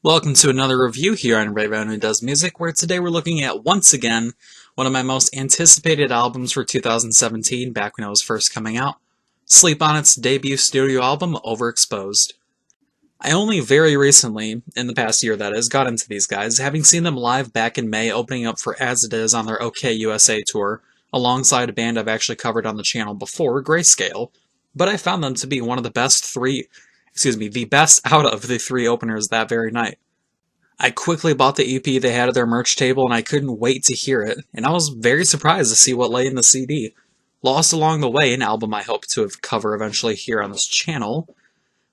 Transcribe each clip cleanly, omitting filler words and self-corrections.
Welcome to another review here on Rayvan Who Does Music, where today we're looking at, once again, one of my most anticipated albums for 2017, back when it was first coming out, Sleep On It's debut studio album, Overexposed. I only very recently, in the past year that is, got into these guys, having seen them live back in May opening up for As It Is on their OK USA tour, alongside a band I've actually covered on the channel before, Grayscale, but I found them to be one of the the best out of the three openers that very night. I quickly bought the EP they had at their merch table and I couldn't wait to hear it, and I was very surprised to see what lay in the CD. Lost Along the Way, an album I hope to cover eventually here on this channel,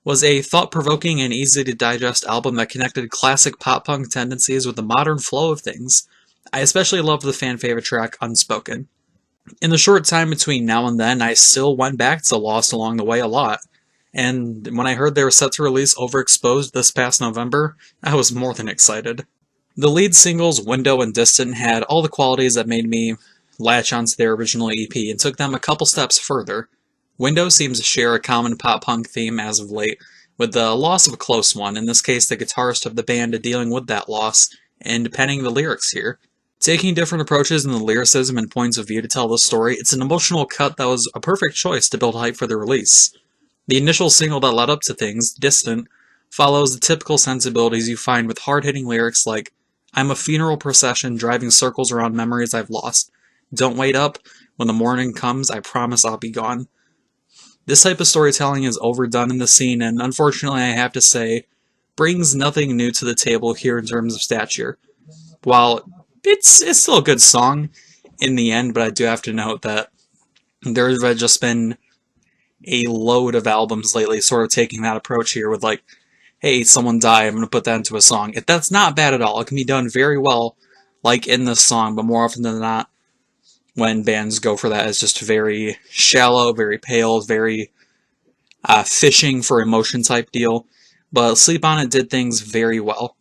was a thought-provoking and easy-to-digest album that connected classic pop-punk tendencies with the modern flow of things. I especially loved the fan-favorite track, Unspoken. In the short time between now and then, I still went back to Lost Along the Way a lot. And when I heard they were set to release Overexposed this past November, I was more than excited. The lead singles, Window and Distant, had all the qualities that made me latch onto their original EP and took them a couple steps further. Window seems to share a common pop-punk theme as of late, with the loss of a close one, in this case the guitarist of the band dealing with that loss, and penning the lyrics here. Taking different approaches in the lyricism and points of view to tell the story, it's an emotional cut that was a perfect choice to build hype for the release. The initial single that led up to things, Distant, follows the typical sensibilities you find with hard-hitting lyrics like, I'm a funeral procession driving circles around memories I've lost. Don't wait up. When the morning comes, I promise I'll be gone. This type of storytelling is overdone in the scene, and unfortunately I have to say, brings nothing new to the table here in terms of stature. While it's still a good song in the end, but I do have to note that there's just been a load of albums lately sort of taking that approach here with like, hey, someone died, I'm going to put that into a song. That's not bad at all. It can be done very well, like in this song, but more often than not, when bands go for that, it's just very shallow, very pale, very fishing for emotion type deal. But Sleep On It did things very well.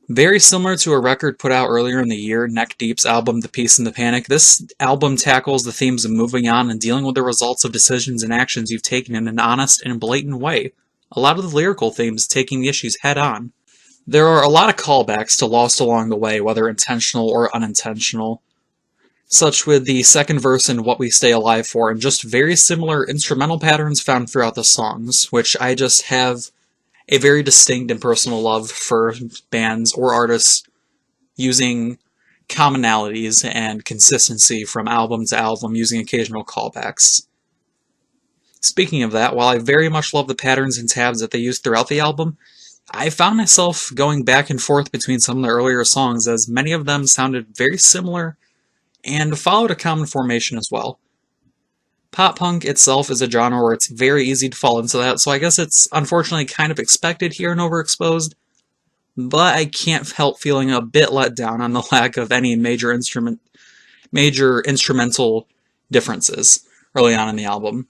Very similar to a record put out earlier in the year, Neck Deep's album The Peace and the Panic, this album tackles the themes of moving on and dealing with the results of decisions and actions you've taken in an honest and blatant way. A lot of the lyrical themes taking the issues head on. There are a lot of callbacks to Lost Along the Way, whether intentional or unintentional, such with the second verse in What We Stay Alive For, and just very similar instrumental patterns found throughout the songs, which I just have a very distinct and personal love for bands or artists using commonalities and consistency from album to album using occasional callbacks. Speaking of that, while I very much love the patterns and tabs that they use throughout the album, I found myself going back and forth between some of the earlier songs, as many of them sounded very similar and followed a common formation as well. Pop-punk itself is a genre where it's very easy to fall into that, so I guess it's unfortunately kind of expected here in Overexposed, but I can't help feeling a bit let down on the lack of any major instrumental differences early on in the album.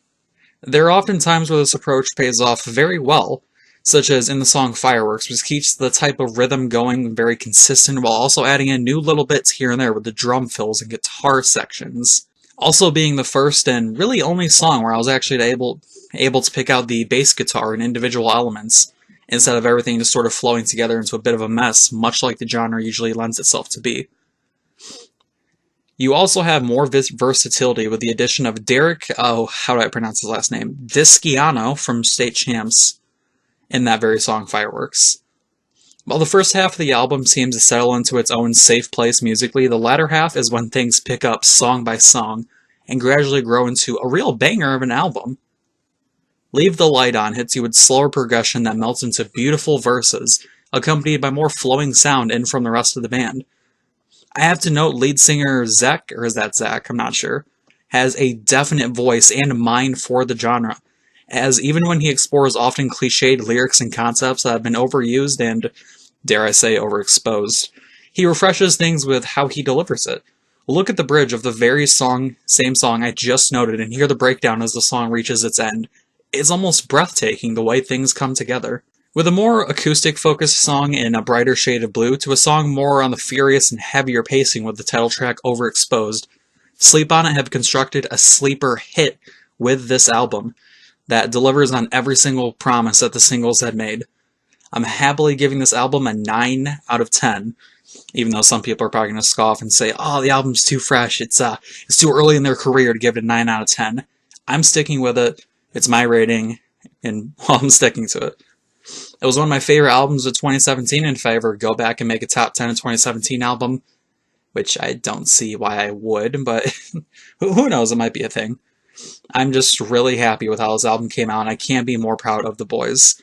There are often times where this approach pays off very well, such as in the song Fireworks, which keeps the type of rhythm going very consistent while also adding in new little bits here and there with the drum fills and guitar sections. Also being the first and really only song where I was actually able to pick out the bass guitar and individual elements, instead of everything just sort of flowing together into a bit of a mess, much like the genre usually lends itself to be. You also have more versatility with the addition of Derek, how do I pronounce his last name? Disciano from State Champs in that very song Fireworks. While the first half of the album seems to settle into its own safe place musically, the latter half is when things pick up song by song and gradually grow into a real banger of an album. Leave the Light On hits you with slower progression that melts into beautiful verses, accompanied by more flowing sound in from the rest of the band. I have to note lead singer Zach, or is that Zach, I'm not sure, has a definite voice and mind for the genre, as even when he explores often cliched lyrics and concepts that have been overused and, dare I say, overexposed, he refreshes things with how he delivers it. Look at the bridge of the very same song I just noted and hear the breakdown as the song reaches its end. It's almost breathtaking the way things come together. With a more acoustic-focused song in A Brighter Shade of Blue to a song more on the furious and heavier pacing with the title track Overexposed, Sleep On It have constructed a sleeper hit with this album that delivers on every single promise that the singles had made. I'm happily giving this album a 9 out of 10. Even though some people are probably going to scoff and say, oh, the album's too fresh, it's too early in their career to give it a 9 out of 10. I'm sticking with it. It's my rating, and well, I'm sticking to it. It was one of my favorite albums of 2017, and if I ever go back and make a top 10 of 2017 album, which I don't see why I would, but who knows, it might be a thing. I'm just really happy with how this album came out, and I can't be more proud of the boys.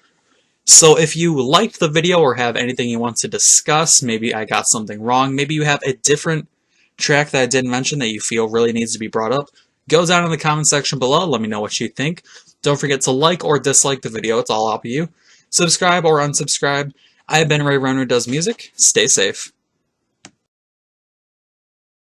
So if you liked the video or have anything you want to discuss, maybe I got something wrong, maybe you have a different track that I didn't mention that you feel really needs to be brought up, go down in the comment section below, let me know what you think. Don't forget to like or dislike the video, it's all up to you. Subscribe or unsubscribe. I've been Ray Rowan Who Does Music. Stay safe.